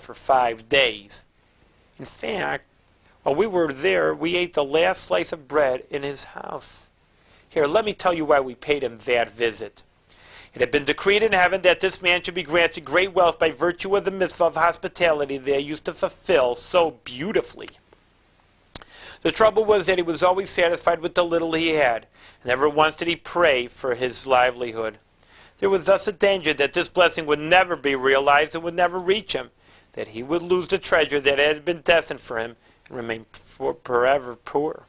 for 5 days. In fact, while we were there, we ate the last slice of bread in his house. Here, let me tell you why we paid him that visit. It had been decreed in heaven that this man should be granted great wealth by virtue of the mitzvah of hospitality they used to fulfill so beautifully. The trouble was that he was always satisfied with the little he had, and never once did he pray for his livelihood. There was thus a danger that this blessing would never be realized and would never reach him, that he would lose the treasure that had been destined for him and remain forever poor.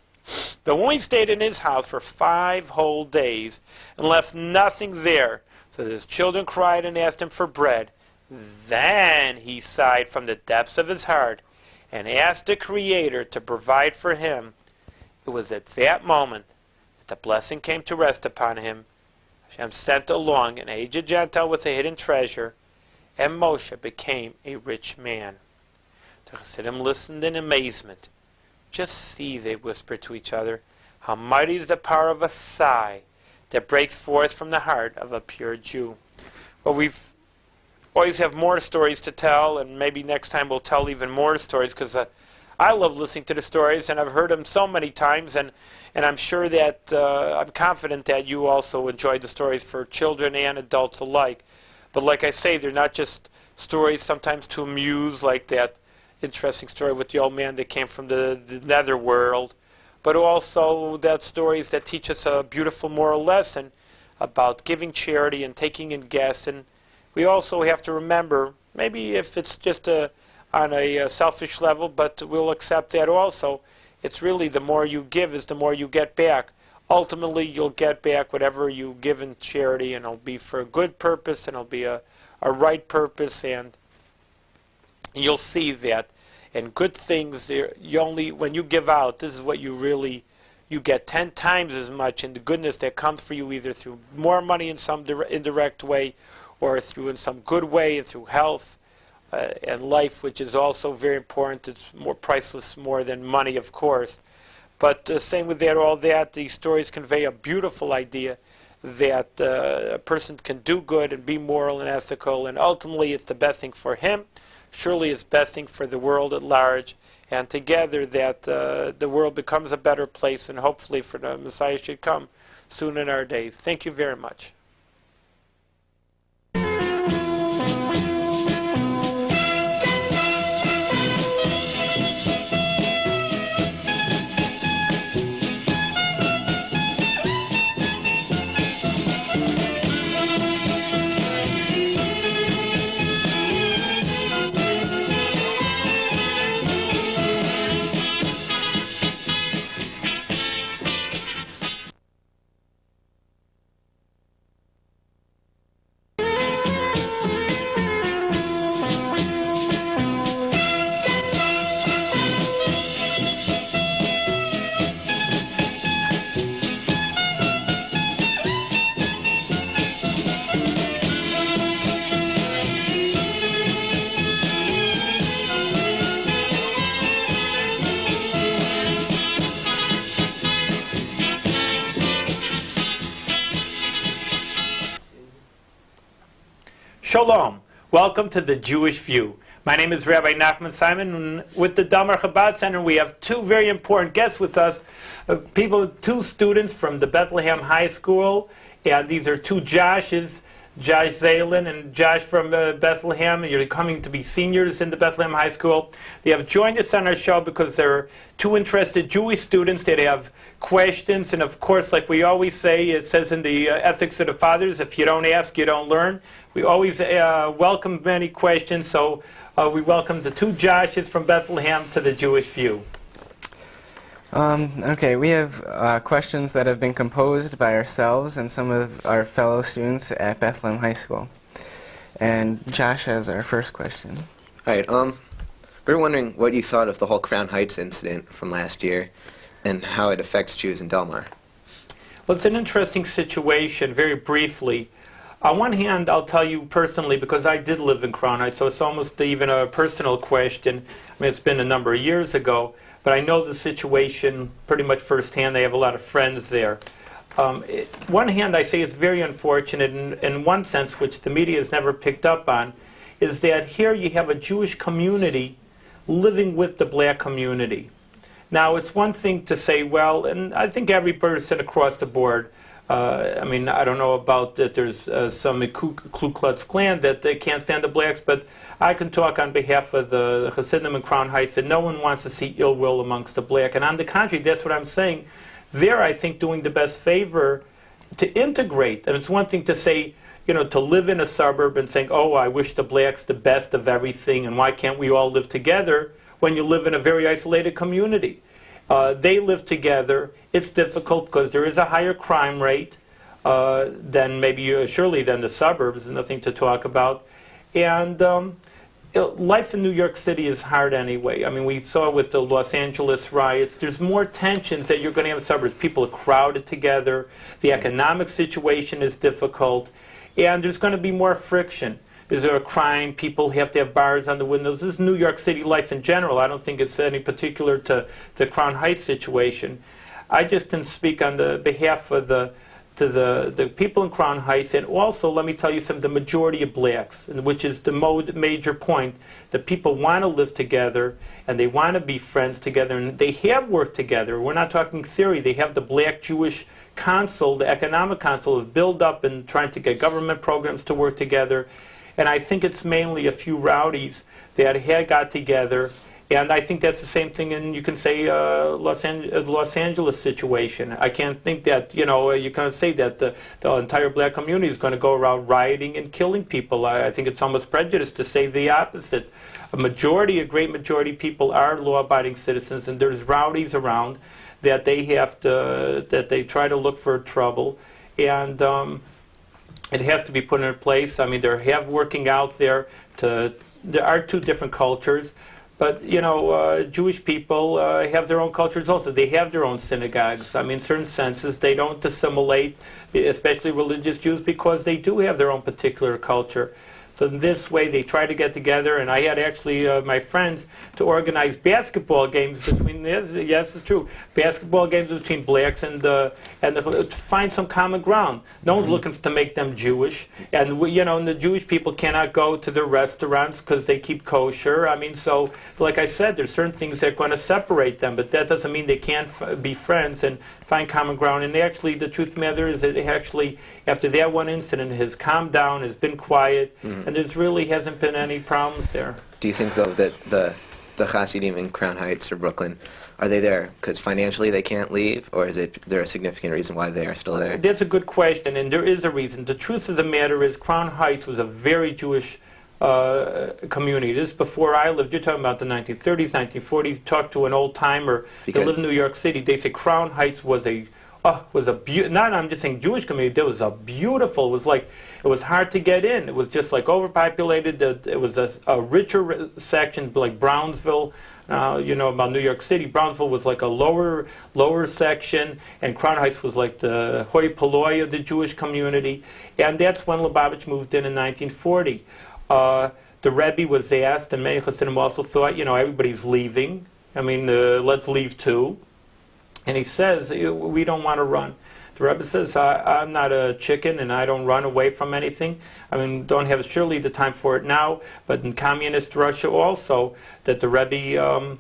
But when we stayed in his house for 5 whole days and left nothing there, so that his children cried and asked him for bread, then he sighed from the depths of his heart and asked the Creator to provide for him. It was at that moment that the blessing came to rest upon him. Hashem sent along an aged Gentile with a hidden treasure, and Moshe became a rich man. The Chassidim listened in amazement. Just see, they whispered to each other, how mighty is the power of a sigh that breaks forth from the heart of a pure Jew. Well, we've always have more stories to tell, and maybe next time we'll tell even more stories, because I love listening to the stories, and I've heard them so many times, and I'm sure that, I'm confident that you also enjoyed the stories for children and adults alike. But like I say, they're not just stories sometimes to amuse, like that interesting story with the old man that came from the netherworld, but also that stories that teach us a beautiful moral lesson about giving charity and taking in guests. And we also have to remember, maybe if it's just on a selfish level, but we'll accept that also, it's really the more you give is the more you get back. Ultimately, you'll get back whatever you give in charity, and it'll be for a good purpose, and it'll be a right purpose, and you'll see that. And good things, when you give out, this is what you get 10 times as much in the goodness that comes for you, either through more money in some indirect way, or through in some good way, and through health and life, which is also very important. It's more priceless, more than money, of course. But same with that, all that, these stories convey a beautiful idea that a person can do good and be moral and ethical, and ultimately it's the best thing for him. Surely it's best thing for the world at large, and together that the world becomes a better place, and hopefully for the Messiah should come soon in our days. Thank you very much. Shalom. Welcome to the Jewish View. My name is Rabbi Simon, and with the Damar Chabad Center we have 2 very important guests with us, 2 students from the Bethlehem High School, and these are 2 Joshes, Josh Zalen and Josh from Bethlehem, and you're coming to be seniors in the Bethlehem High School. They have joined us on our show because they're 2 interested Jewish students that have questions, and of course, like we always say, it says in the Ethics of the Fathers, if you don't ask, you don't learn. We always welcome many questions, so we welcome the 2 Joshes from Bethlehem to the Jewish View. Okay, we have questions that have been composed by ourselves and some of our fellow students at Bethlehem High School. And Josh has our first question. All right, we were wondering what you thought of the whole Crown Heights incident from last year and how it affects Jews in Delmar. Well, it's an interesting situation, very briefly. On one hand, I'll tell you personally, because I did live in Crown Heights, so it's almost even a personal question. I mean, it's been a number of years ago, but I know the situation pretty much firsthand. I have a lot of friends there. One hand, I say it's very unfortunate in one sense, which the media has never picked up on, is that here you have a Jewish community living with the black community. Now, it's one thing to say, well, and I think every person across the board, I mean, I don't know about that there's some Ku Klux Klan that they can't stand the blacks, but I can talk on behalf of the Hasidim in Crown Heights that no one wants to see ill will amongst the black. And on the contrary, that's what I'm saying. They're, I think, doing the best favor to integrate. And it's one thing to say, you know, to live in a suburb and saying, oh, I wish the blacks the best of everything, and why can't we all live together, when you live in a very isolated community. They live together. It's difficult because there is a higher crime rate than maybe, surely, than the suburbs. Nothing to talk about. And life in New York City is hard anyway. I mean, we saw with the Los Angeles riots, there's more tensions that you're going to have in the suburbs. People are crowded together. The economic situation is difficult. And there's going to be more friction. Is there a crime? People have to have bars on the windows. This is New York City life in general. I don't think it's any particular to the Crown Heights situation. I just can speak on the behalf of the people in Crown Heights, and also, let me tell you something, the majority of blacks, which is the major point, that people want to live together, and they want to be friends together, and they have worked together. We're not talking theory. They have the Black-Jewish Council, the Economic Council, have built up and trying to get government programs to work together. And I think it's mainly a few rowdies that had got together. And I think that's the same thing in, you can say, Los Angeles situation. I can't think that, you know, you can't say that the entire black community is going to go around rioting and killing people. I think it's almost prejudice to say the opposite. A great majority of people are law-abiding citizens, and there's rowdies around that they have to, that they try to look for trouble. And it has to be put in place. I mean, there are two different cultures, but, you know, Jewish people have their own cultures also. They have their own synagogues. I mean, in certain senses, they don't assimilate, especially religious Jews, because they do have their own particular culture. So in this way, they try to get together, and I had actually my friends to organize basketball games between, yes, it's true, basketball games between blacks and to find some common ground. No one's looking to make them Jewish, and you know, and the Jewish people cannot go to the restaurants because they keep kosher. I mean, so like I said, there's certain things that are going to separate them, but that doesn't mean they can't be friends and find common ground. And actually, the truth of the matter is that actually, after that one incident, has calmed down, has been quiet, and there really hasn't been any problems there. Do you think, though, that the Hasidim in Crown Heights or Brooklyn, are they there because financially they can't leave, or is there a significant reason why they are still there? That's a good question, and there is a reason. The truth of the matter is Crown Heights was a very Jewish community. This is before I lived. You're talking about the 1930s, 1940s. Talk to an old-timer that lived in New York City. They say Crown Heights was not, I'm just saying Jewish community, it was a beautiful, it was like, it was hard to get in. It was just like overpopulated. It was a richer section, like Brownsville. You know about New York City. Brownsville was like a lower section, and Crown Heights was like the hoi polloi of the Jewish community. And that's when Lubavitch moved in 1940. The Rebbe was asked, and many Hasidim also thought, you know, everybody's leaving. I mean, let's leave too. And he says, we don't want to run. The Rebbe says, I'm not a chicken and I don't run away from anything. I mean, don't have surely the time for it now, but in communist Russia also, that the Rebbe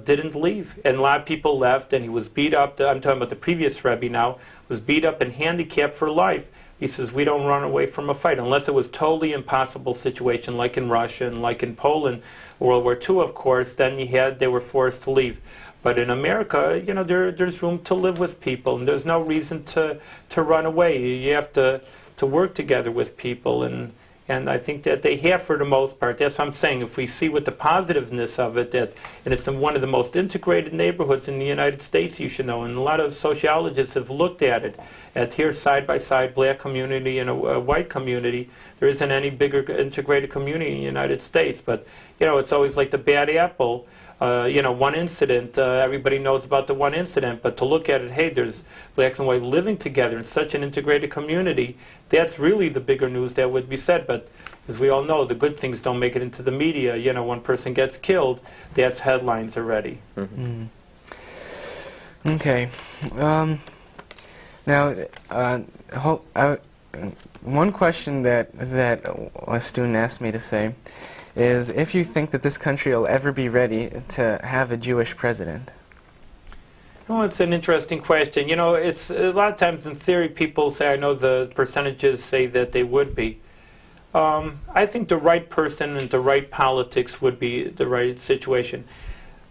didn't leave. And a lot of people left, and he was beat up. I'm talking about the previous Rebbe now, was beat up and handicapped for life. He says, we don't run away from a fight, unless it was totally impossible situation, like in Russia and like in Poland, World War II, of course, then they were forced to leave. But in America, you know, there's room to live with people, and there's no reason to run away. You have to work together with people, and I think that they have for the most part. That's what I'm saying. If we see with the positiveness of it, and it's one of the most integrated neighborhoods in the United States, you should know, and a lot of sociologists have looked at it, at here side by side, black community and a white community. There isn't any bigger integrated community in the United States, but, you know, it's always like the bad apple. You know, one incident, everybody knows about the one incident, but to look at it, hey, there's blacks and white living together in such an integrated community, that's really the bigger news that would be said. But as we all know, the good things don't make it into the media. You know, one person gets killed, that's headlines already. Mm-hmm. Okay. Now, one question that a student asked me to say is if you think that this country will ever be ready to have a Jewish president. Well, it's an interesting question. You know, it's a lot of times in theory people say, I know the percentages say that they would be. I think the right person and the right politics would be the right situation.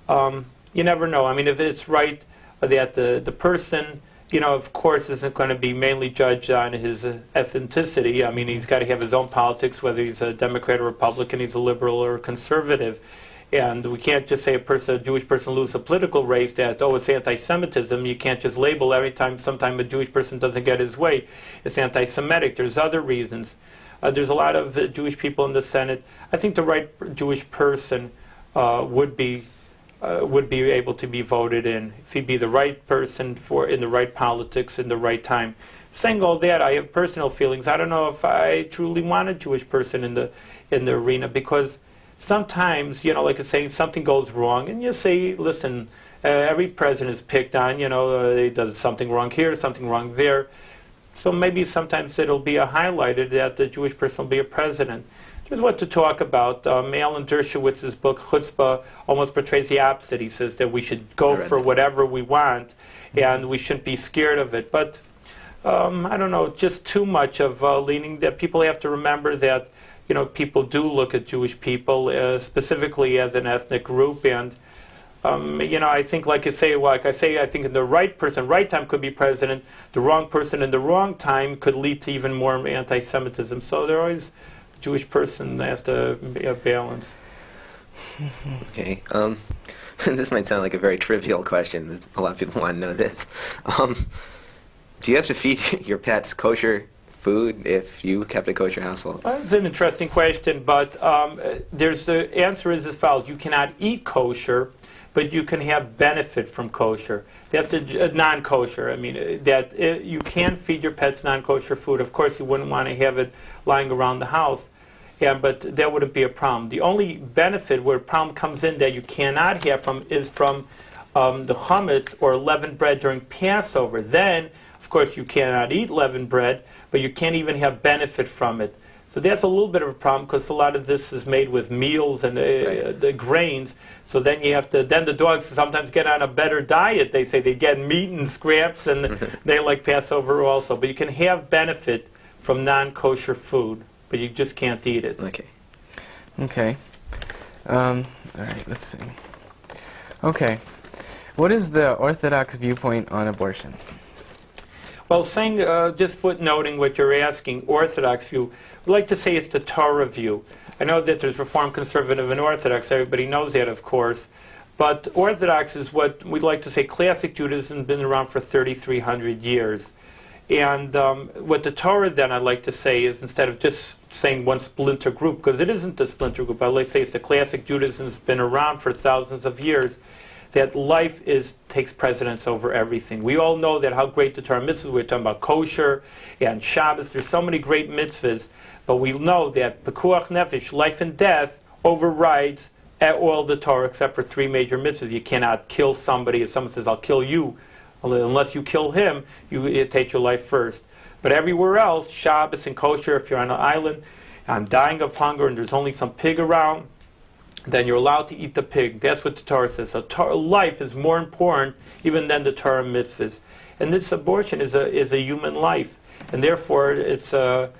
You never know. I mean, if it's right that the person, you know, of course, isn't going to be mainly judged on his ethnicity. I mean, he's got to have his own politics, whether he's a Democrat or Republican, he's a liberal or a conservative. And we can't just say a Jewish person loses a political race that, oh, it's anti-Semitism. You can't just label every time sometime a Jewish person doesn't get his way, it's anti-Semitic. There's other reasons. There's a lot of Jewish people in the Senate. I think the right Jewish person would be able to be voted in if he'd be the right person in the right politics in the right time. Saying all that, I have personal feelings. I don't know if I truly want a Jewish person in the arena, because sometimes, you know, like I say, something goes wrong, and you say, listen, every president is picked on, you know, he does something wrong here, something wrong there. So maybe sometimes it'll be highlighted that the Jewish person will be a president. There's what to talk about. Alan Dershowitz's book, Chutzpah, almost portrays the opposite. He says that we should go for whatever we want, and we shouldn't be scared of it. But I don't know, just too much of leaning. That people have to remember that, you know, people do look at Jewish people specifically as an ethnic group, and you know, I think, like I say, I think in the right person, right time could be president. The wrong person in the wrong time could lead to even more anti-Semitism. So there always a Jewish person has to be a balance. Okay. This might sound like a very trivial question. A lot of people want to know this. Do you have to feed your pets kosher food if you kept a kosher household? Well, that's an interesting question, but the answer is as follows. You cannot eat kosher, but you can have benefit from kosher. That's the non-kosher. I mean, you can feed your pets non-kosher food. Of course, you wouldn't want to have it lying around the house, but that wouldn't be a problem. The only benefit where a problem comes in that you cannot have is from the chametz or leavened bread during Passover. Then, of course, you cannot eat leavened bread, but you can't even have benefit from it. So that's a little bit of a problem, because a lot of this is made with meals and the grains. So then then the dogs sometimes get on a better diet. They say they get meat and scraps, and they like Passover also. But you can have benefit from non-kosher food, but you just can't eat it. Okay. Okay. All right, let's see. Okay. What is the Orthodox viewpoint on abortion? Well, saying, just footnoting what you're asking, Orthodox view, I'd like to say it's the Torah view. I know that there's Reform, Conservative, and Orthodox. Everybody knows that, of course. But Orthodox is what we'd like to say classic Judaism has been around for 3,300 years. And what the Torah then I'd like to say is, instead of just saying one splinter group, because it isn't a splinter group, I'd like to say it's the classic Judaism that's been around for thousands of years, that life takes precedence over everything. We all know that how great the Torah mitzvahs. We're talking about kosher and Shabbos. There's so many great mitzvahs, but we know that pekuach nefesh, life and death, overrides all the Torah except for three major mitzvahs. You cannot kill somebody. If someone says, "I'll kill you," unless you kill him, you take your life first. But everywhere else, Shabbos and kosher. If you're on an island, I'm dying of hunger, and there's only some pig around, then you're allowed to eat the pig. That's what the Torah says. So life is more important even than the Torah mitzvahs. And this abortion is a human life, and therefore it's a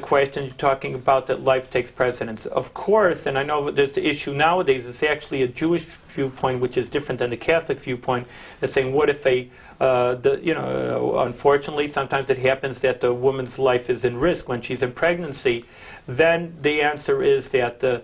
question you're talking about, that life takes precedence. Of course, and I know there's the issue nowadays. It's actually a Jewish viewpoint, which is different than the Catholic viewpoint. That's saying, what if unfortunately, sometimes it happens that the woman's life is in risk when she's in pregnancy. Then the answer is that the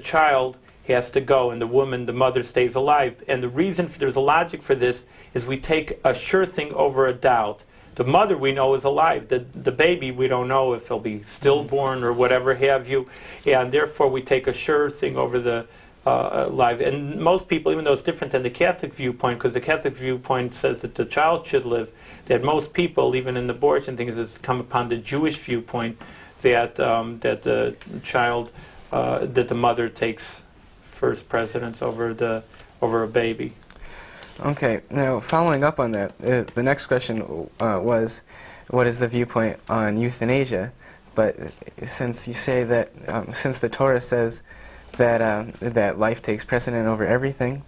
child has to go, and the mother stays alive. And the reason there's a logic for this is we take a sure thing over a doubt. The mother we know is alive. The baby we don't know if he'll be stillborn or whatever have you, and therefore we take a sure thing over the life. And most people, even though it's different than the Catholic viewpoint, because the Catholic viewpoint says that the child should live, that most people, even in abortion things, has come upon the Jewish viewpoint that the child, that the mother takes first precedence over a baby. Okay, now following up on that, the next question was, what is the viewpoint on euthanasia? But since you say that, since the Torah says that that life takes precedent over everything,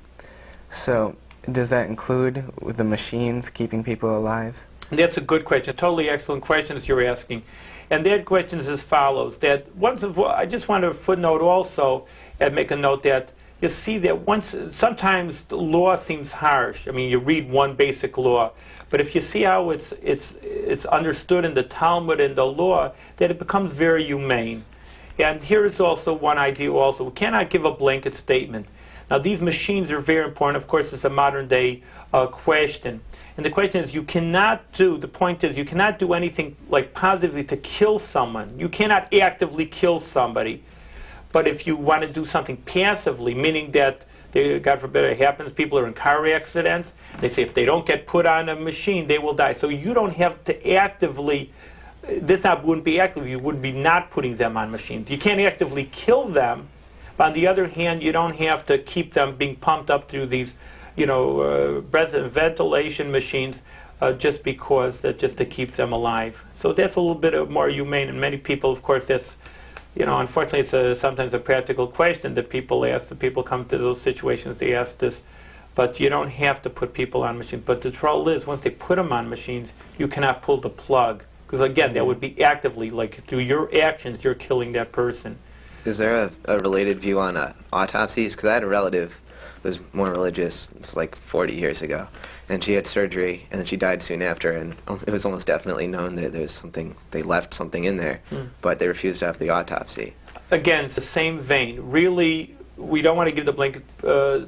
so does that include the machines keeping people alive? That's a good question. Totally excellent questions you're asking. And that question is as follows. That I just want to footnote also and make a note that you see that sometimes the law seems harsh. I mean, you read one basic law, but if you see how it's understood in the Talmud and the law, that it becomes very humane. And here is also one idea also. We cannot give a blanket statement. Now, these machines are very important. Of course, it's a modern day question. And the question is, the point is, you cannot do anything like positively to kill someone. You cannot actively kill somebody. But if you want to do something passively, meaning that, God forbid it happens, people are in car accidents, they say if they don't get put on a machine, they will die. So you don't have to actively, wouldn't be active, you would be not putting them on machines. You can't actively kill them, but on the other hand, you don't have to keep them being pumped up through these breath and ventilation machines just to keep them alive. So that's a little bit more humane, and many people, of course, that's, unfortunately, it's sometimes a practical question that people ask. The people come to those situations, they ask this, but you don't have to put people on machines. But the trouble is, once they put them on machines, you cannot pull the plug, because again, that would be actively, like through your actions, you're killing that person. Is there a related view on autopsies? Because I had a relative who was more religious, it's like 40 years ago, and she had surgery, and then she died soon after, and it was almost definitely known that they left something in there, but they refused to have the autopsy. Again, it's the same vein. Really, we don't want to give the blanket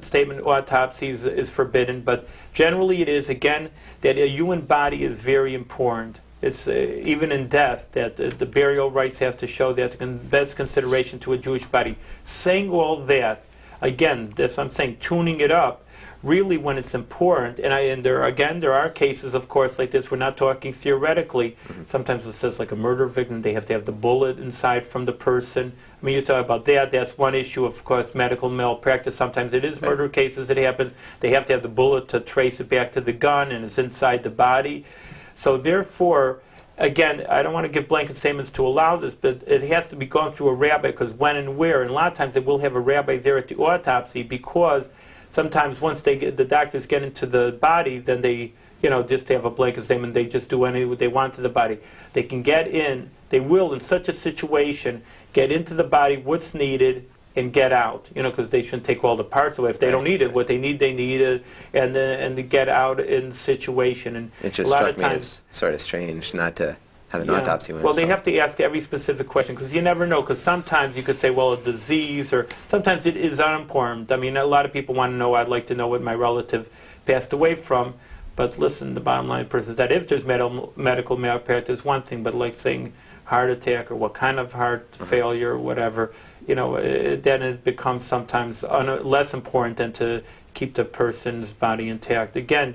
statement autopsies is forbidden, but generally it is, again, that a human body is very important. It's even in death that the burial rites have to show that that's consideration to a Jewish body. Saying all that, again, that's what I'm saying, tuning it up, really when it's important, and there are cases, of course, like this. We're not talking theoretically. Sometimes it says like a murder victim, they have to have the bullet inside from the person. I mean, you talk about that. That's one issue, of course, medical malpractice. Sometimes it is murder cases. It happens. They have to have the bullet to trace it back to the gun, and it's inside the body. So therefore, again, I don't want to give blanket statements to allow this, but it has to be gone through a rabbi, because when and where, and a lot of times they will have a rabbi there at the autopsy, because sometimes once the doctors get into the body, then they, just have a blanket statement, they just do what they want to the body. They can get in, they will, in such a situation, get into the body what's needed, and get out, because they shouldn't take all the parts away. If they don't need it, what they need it, and to get out in the situation. And it just struck me as sort of strange not to have an autopsy. Well, they have to ask every specific question, because you never know, because sometimes you could say, well, a disease, or sometimes it is unimportant. I mean, a lot of people want to know, I'd like to know what my relative passed away from, but listen, the bottom line is that if there's medical malpractice, one thing, but like saying heart attack, or what kind of heart failure, or whatever, then it becomes sometimes less important than to keep the person's body intact. Again,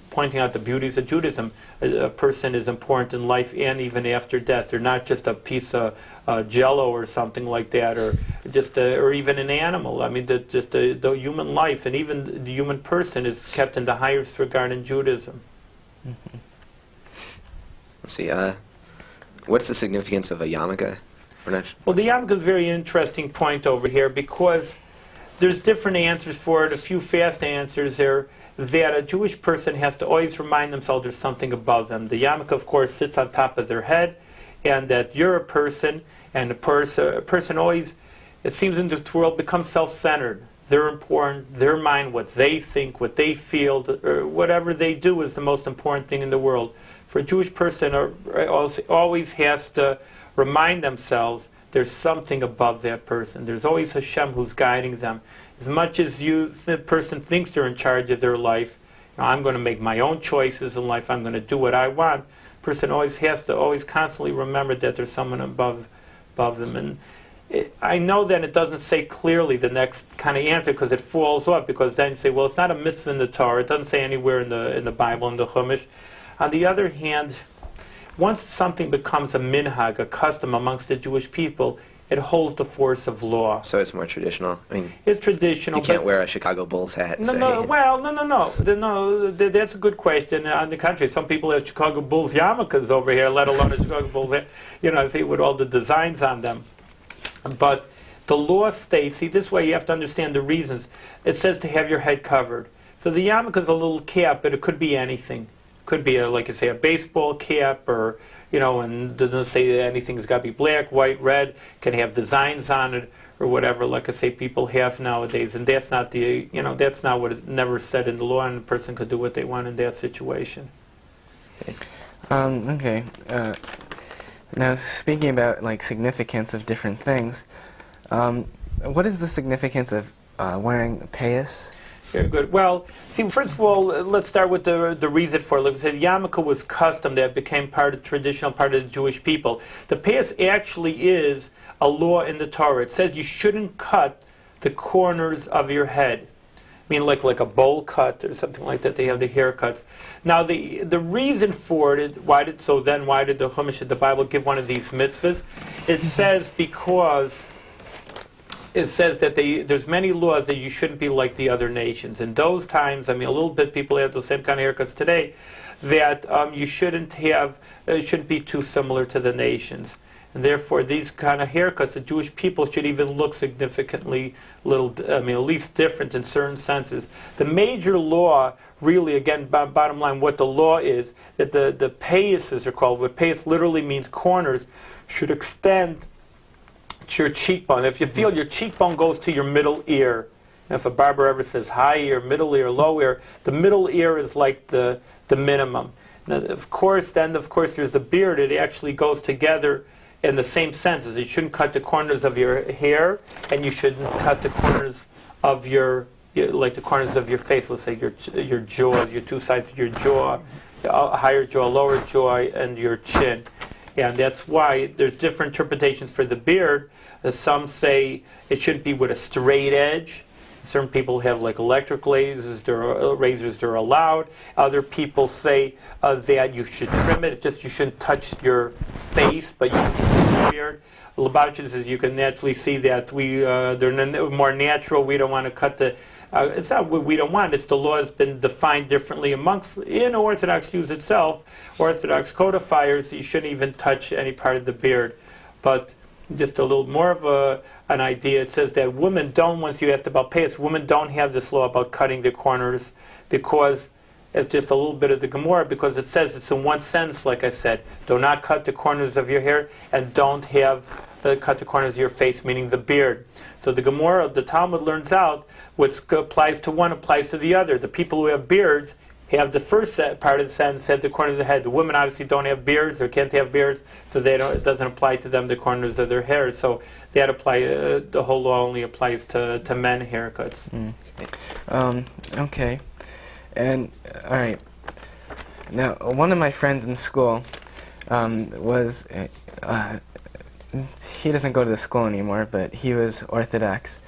pointing out the beauties of Judaism. A person is important in life and even after death. They're not just a piece of jello or something like that, or or even an animal. I mean, the human life and even the human person is kept in the highest regard in Judaism. Mm-hmm. Let's see. What's the significance of a yarmulke? Well, the yarmulke is a very interesting point over here, because there's different answers for it. A few fast answers there, that a Jewish person has to always remind themselves there's something above them. The yarmulke, of course, sits on top of their head, and that you're a person, and a person always, it seems in this world, becomes self-centered. They're important, their mind, what they think, what they feel, or whatever they do is the most important thing in the world. For a Jewish person, always has to remind themselves there's something above that person. There's always Hashem who's guiding them. As much as the person thinks they're in charge of their life, I'm going to make my own choices in life, I'm going to do what I want, the person always has to constantly remember that there's someone above them. And I know that it doesn't say clearly the next kind of answer, because it falls off, because then you say, well, it's not a mitzvah in the Torah. It doesn't say anywhere in the Bible, in the Chumash. On the other hand, once something becomes a minhag, a custom amongst the Jewish people, it holds the force of law. So it's more traditional. I mean, it's traditional. You can't wear a Chicago Bulls hat. And No. That's a good question. On the contrary, some people have Chicago Bulls yarmulkes over here, let alone a Chicago Bulls hat. I think with all the designs on them. But the law states, see, this way you have to understand the reasons. It says to have your head covered. So the yarmulke is a little cap, but it could be anything. It could be, like you say, a baseball cap, or, and doesn't say that anything's got to be black, white, red, can have designs on it, or whatever, like I say, people have nowadays. And that's not that's not what it never said in the law, and the person could do what they want in that situation. Okay. Now, speaking about, significance of different things, what is the significance of wearing a payas? Very good. Well, see, first of all, let's start with the reason for it. Like I said, the yarmulke was custom that became traditional part of the Jewish people. The payas actually is a law in the Torah. It says you shouldn't cut the corners of your head. I mean, like a bowl cut or something like that. They have the haircuts. Now, the reason for it, why did the Chumash, the Bible, give one of these mitzvahs? It says because it says that there's many laws that you shouldn't be like the other nations. In those times, I mean, a little bit people have the same kind of haircuts today, that you shouldn't be too similar to the nations. And therefore, these kind of haircuts, the Jewish people should even look significantly at least different in certain senses. The major law, really, again, bottom line, what the law is, that the payases are called, what payas literally means corners, should extend to your cheekbone. If you feel your cheekbone goes to your middle ear, and if a barber ever says high ear, middle ear, low ear, the middle ear is like the minimum. Now, of course, there's the beard. It actually goes together in the same senses. You shouldn't cut the corners of your hair, and you shouldn't cut the corners of the corners of your face. Let's say your jaw, your two sides of your jaw, higher jaw, lower jaw, and your chin. And that's why there's different interpretations for the beard. Some say it shouldn't be with a straight edge. Certain people have electric razors that are allowed. Other people say that you should trim it. You shouldn't touch your face, but you can keep the beard. Lubavitcher says you can naturally see that they're more natural. We don't want to cut the. It's not what we don't want. It's the law has been defined differently in Orthodox Jews itself. Orthodox codifiers, you shouldn't even touch any part of the beard. But just a little more of an idea. It says that women don't, once you asked about payas, women don't have this law about cutting the corners, because it's just a little bit of the Gemara, because it says it's in one sentence, like I said, do not cut the corners of your hair, and don't cut the corners of your face, meaning the beard. So the Gemara, the Talmud learns out what applies to one applies to the other. The people who have beards have the first part of the sentence at the corner of the head. The women obviously don't have beards or can't have beards, so it doesn't apply to them the corners of their hair. So that the whole law only applies to men haircuts. Okay. And all right. Now, one of my friends in school was he doesn't go to the school anymore, but he was Orthodox,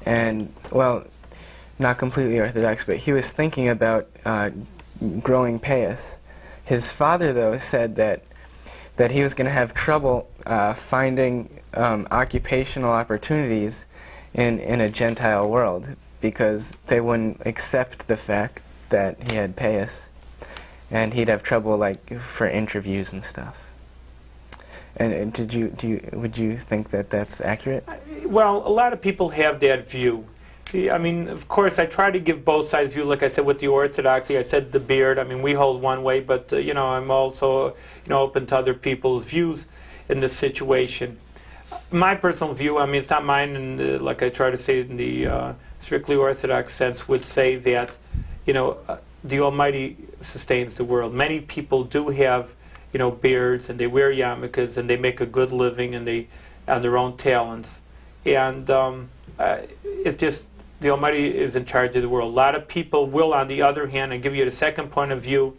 and not completely Orthodox, but he was thinking about growing payas. His father, though, said that he was going to have trouble finding occupational opportunities in a Gentile world, because they wouldn't accept the fact that he had payas, and he'd have trouble for interviews and stuff. And would you think that that's accurate? Well, a lot of people have that view. I mean, of course, I try to give both sides view. Like I said, with the Orthodoxy, I said the beard. I mean, we hold one way, but I'm also open to other people's views in this situation. My personal view, I mean, it's not mine, and like I try to say in the strictly Orthodox sense, would say that the Almighty sustains the world. Many people do have beards, and they wear yarmulkes, and they make a good living, and they on their own talents, and it's just. The Almighty is in charge of the world. A lot of people will, on the other hand, and give you the second point of view,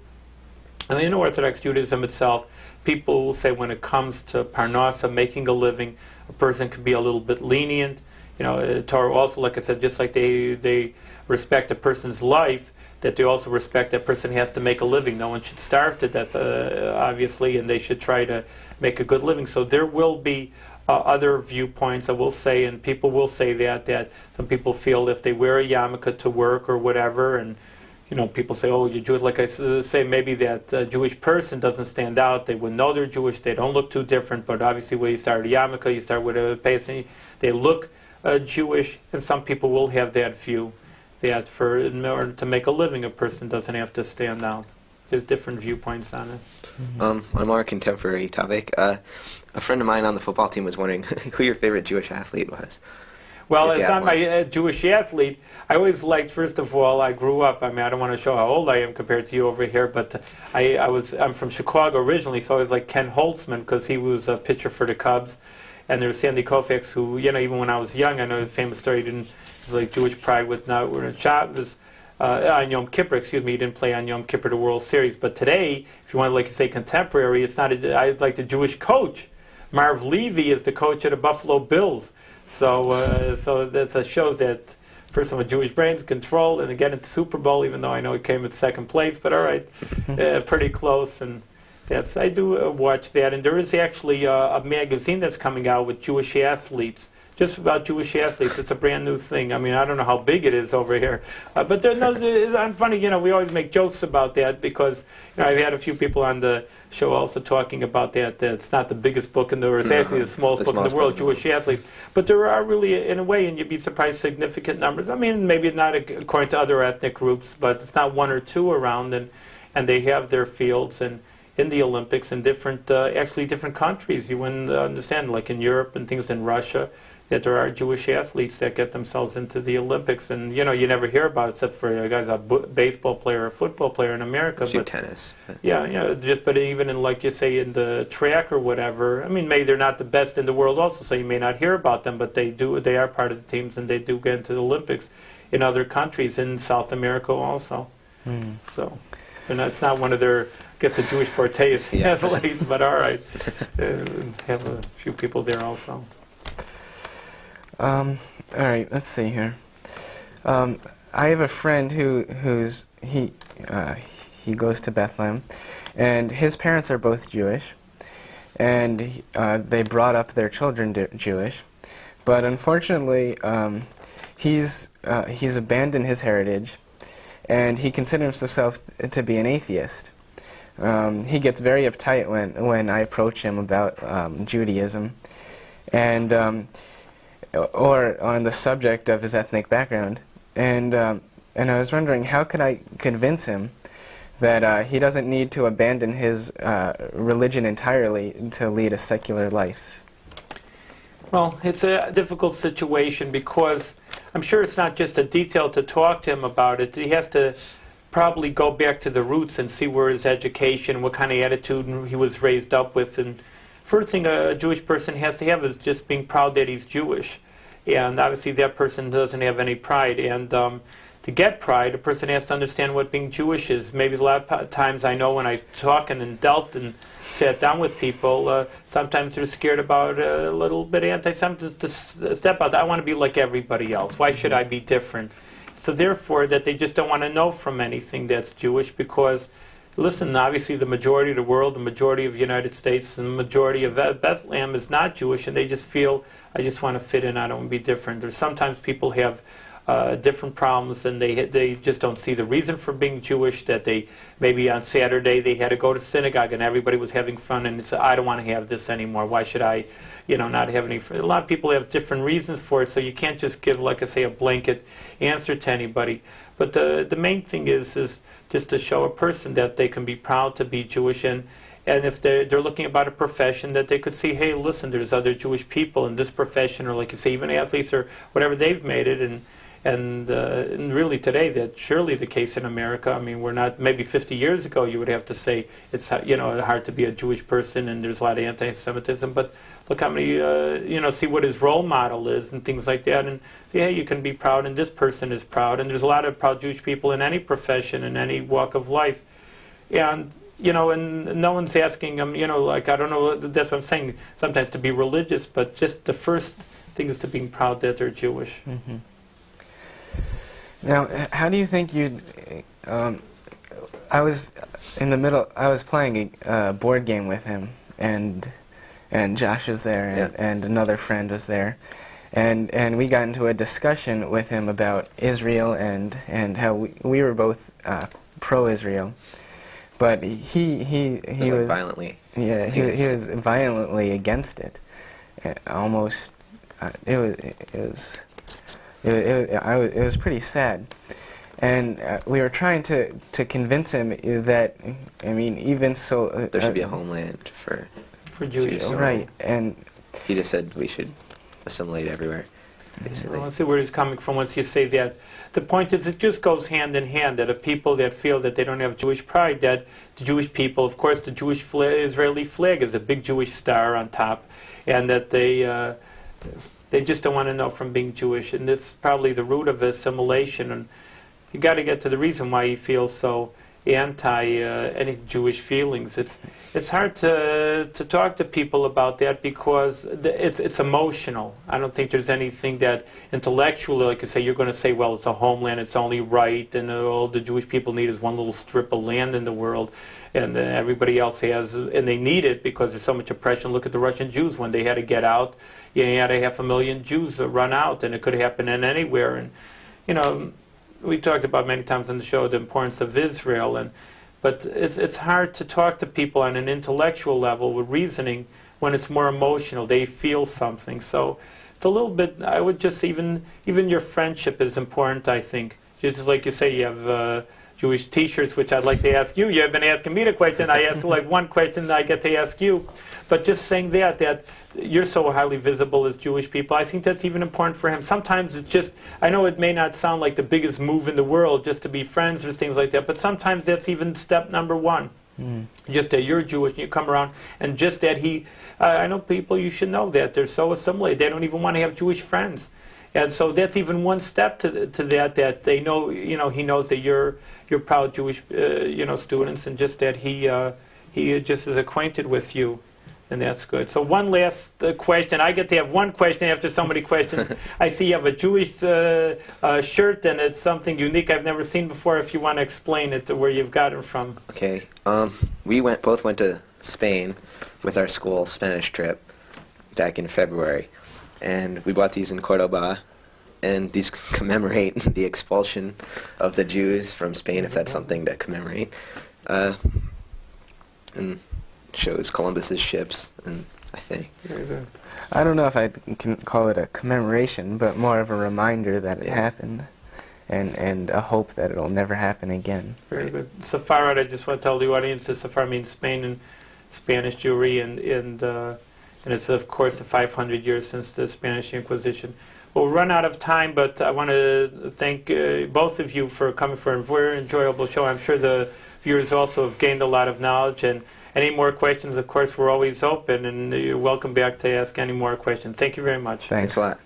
and in Orthodox Judaism itself, people will say when it comes to parnasa, making a living, a person can be a little bit lenient. Torah also, like I said, just like they respect a person's life, that they also respect that person has to make a living. No one should starve to death, obviously, and they should try to make a good living. So there will be other viewpoints. I will say, and people will say that some people feel if they wear a yarmulke to work or whatever, and people say, oh, you're Jewish. Like I say, maybe that Jewish person doesn't stand out. They wouldn't know they're Jewish. They don't look too different. But obviously, when you start a yarmulke, you start with a payas, they look Jewish, and some people will have that view that in order to make a living, a person doesn't have to stand out. There's different viewpoints on it. On a more contemporary topic, a friend of mine on the football team was wondering who your favorite Jewish athlete was. Well, it's not my Jewish athlete. I always liked, first of all, I grew up, I don't want to show how old I am compared to you over here, but I'm from Chicago originally, so I was like Ken Holtzman, because he was a pitcher for the Cubs. And there was Sandy Koufax, who, even when I was young, I know the famous story, it was like Jewish pride was not, we're in Shabbos, on Yom Kippur, he didn't play on Yom Kippur the World Series. But today, if you want to like say contemporary, it's not, I like the Jewish coach. Marv Levy is the coach of the Buffalo Bills. So that shows that person with Jewish brains control and get into Super Bowl, even though I know he came in second place, but all right, pretty close. And I do watch that. And there is actually a magazine that's coming out with Jewish athletes, just about Jewish athletes. It's a brand new thing. I don't know how big it is over here, but it's funny. We always make jokes about that because I've had a few people on the show also talking about that. That it's not the biggest book in the world. It's actually the smallest book in the world, Jewish athletes. But there are really, in a way, and you'd be surprised, significant numbers. Maybe not according to other ethnic groups, but it's not one or two around, and they have their fields and in the Olympics in different countries. You wouldn't understand, like in Europe and things in Russia, that there are Jewish athletes that get themselves into the Olympics, and you never hear about it except for guys, a baseball player or a football player in America. But tennis. But even in, like you say, in the track or whatever. Maybe they're not the best in the world also, so you may not hear about them, but they are part of the teams, and they do get into the Olympics in other countries, in South America also. So, and that's not one of their, I guess, the Jewish forte is athletes, but all right, have a few people there also. All right, let's see here. I have a friend he goes to Bethlehem, and his parents are both Jewish, and they brought up their children Jewish, but unfortunately, he's abandoned his heritage, and he considers himself to be an atheist. He gets very uptight when I approach him about Judaism, and or on the subject of his ethnic background, and I was wondering, how could I convince him that he doesn't need to abandon his religion entirely to lead a secular life? Well, it's a difficult situation because I'm sure it's not just a detail to talk to him about it. He has to probably go back to the roots and see where his education, what kind of attitude he was raised up with. And first thing a Jewish person has to have is just being proud that he's Jewish. And obviously that person doesn't have any pride. And to get pride, a person has to understand what being Jewish is. Maybe a lot of times I know when I've talked and dealt and sat down with people, sometimes they're scared about a little bit anti-Semitism to step out. I want to be like everybody else. Why should I be different? So therefore, that they just don't want to know from anything that's Jewish because, listen, obviously the majority of the world, the majority of the United States, and the majority of Bethlehem is not Jewish, and they just feel, I just want to fit in, I don't want to be different. Or sometimes people have different problems, and they just don't see the reason for being Jewish, that they, maybe on Saturday they had to go to synagogue and everybody was having fun, and it's, I don't want to have this anymore. Why should I, not have any, a lot of people have different reasons for it, so you can't just give, like I say, a blanket answer to anybody. But the main thing is just to show a person that they can be proud to be Jewish, and if they're looking about a profession, that they could see, hey, listen, there's other Jewish people in this profession, or like you say, even athletes or whatever, they've made it, and really today, that's surely the case in America. We're not, maybe 50 years ago you would have to say it's, hard to be a Jewish person and there's a lot of anti-Semitism, but look how many, see what his role model is and things like that, and see, hey, you can be proud, and this person is proud, and there's a lot of proud Jewish people in any profession, in any walk of life. And, and no one's asking them, like, I don't know, that's what I'm saying, sometimes to be religious, but just the first thing is to being proud that they're Jewish. Mm-hmm. Now, how do you think you'd, I was playing a board game with him, and and Josh was there, and another friend was there. And we got into a discussion with him about Israel and how we were both pro-Israel, but he was violently. Yeah, he was violently against it. Almost, it was pretty sad. And we were trying to convince him that, I mean, even so, there should be a homeland for Jewish. Right, and he just said we should assimilate everywhere, basically. Well, I see where he's coming from once you say that. The point is, it just goes hand in hand, that a people that feel that they don't have Jewish pride, that the Jewish people, of course, the Jewish Israeli flag is a big Jewish star on top, and that they just don't want to know from being Jewish, and it's probably the root of assimilation. And you got to get to the reason why he feels so anti any Jewish feelings. It's hard to talk to people about that because it's emotional. I don't think there's anything that intellectually, like you say, you're going to say, well, it's a homeland, it's only right, and all the Jewish people need is one little strip of land in the world, and everybody else has, and they need it because there's so much oppression. Look at the Russian Jews when they had to get out. You had 500,000 Jews run out, and it could happen in anywhere. And we talked about many times on the show the importance of Israel, but it's hard to talk to people on an intellectual level with reasoning when it's more emotional. They feel something. So it's a little bit, I would just, even your friendship is important, I think. Just like you say, you have Jewish T-shirts, which I'd like to ask you. You've been asking me the question. I ask like one question, I get to ask you. But just saying that you're so highly visible as Jewish people, I think that's even important for him. Sometimes it's just, I know it may not sound like the biggest move in the world just to be friends or things like that, but sometimes that's even step number one. Just that you're Jewish and you come around, and just that I know people, you should know that, they're so assimilated, they don't even want to have Jewish friends. And so that's even one step to that they know, he knows that you're proud Jewish, students, and just that he just is acquainted with you. And that's good. So one last question. I get to have one question after so many questions. I see you have a Jewish shirt, and it's something unique I've never seen before. If you want to explain it to where you've got it from. Okay. We both went to Spain with our school Spanish trip back in February, and we bought these in Cordoba, and these commemorate the expulsion of the Jews from Spain, if that's something to commemorate. And shows Columbus's ships, and I think. I don't know if I can call it a commemoration, but more of a reminder that it happened, and a hope that it'll never happen again. Very good. Sepharad, I just want to tell the audience that Sepharad means Spain and Spanish Jewry, and it's of course the 500 years since the Spanish Inquisition. We'll run out of time, but I want to thank both of you for coming for a very enjoyable show. I'm sure the viewers also have gained a lot of knowledge, and any more questions, of course, we're always open, and you're welcome back to ask any more questions. Thank you very much. Thanks a lot.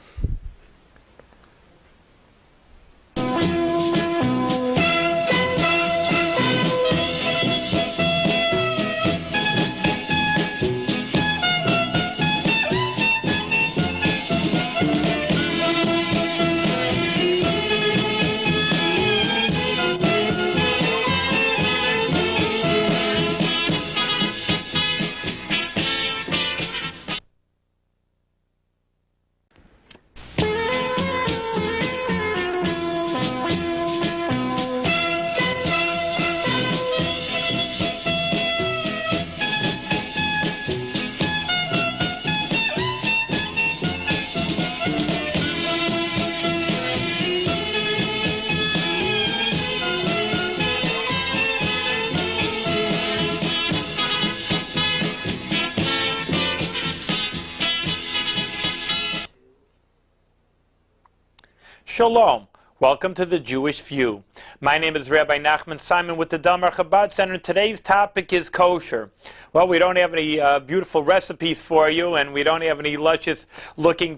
Shalom. Welcome to the Jewish View. My name is Rabbi Simon with the Delmar Chabad Center. Today's topic is kosher. Well, we don't have any beautiful recipes for you, and we don't have any luscious looking